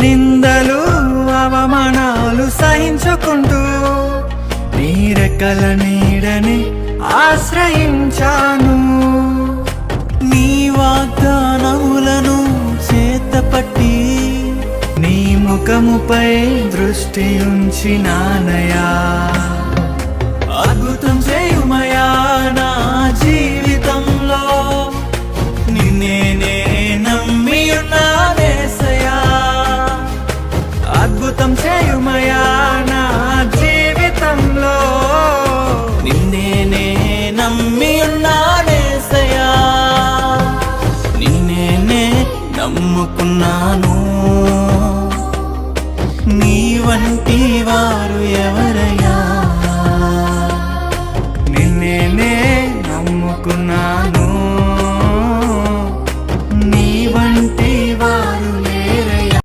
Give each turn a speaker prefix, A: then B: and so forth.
A: నిందలు అవమానాలు సహించుకుంటూ నీ రెక్కల నీడని ఆశ్రయించాను. నీ వాగ్దానములను చేతపట్టి నీ ముఖముపై దృష్టి ఉంచినానయా.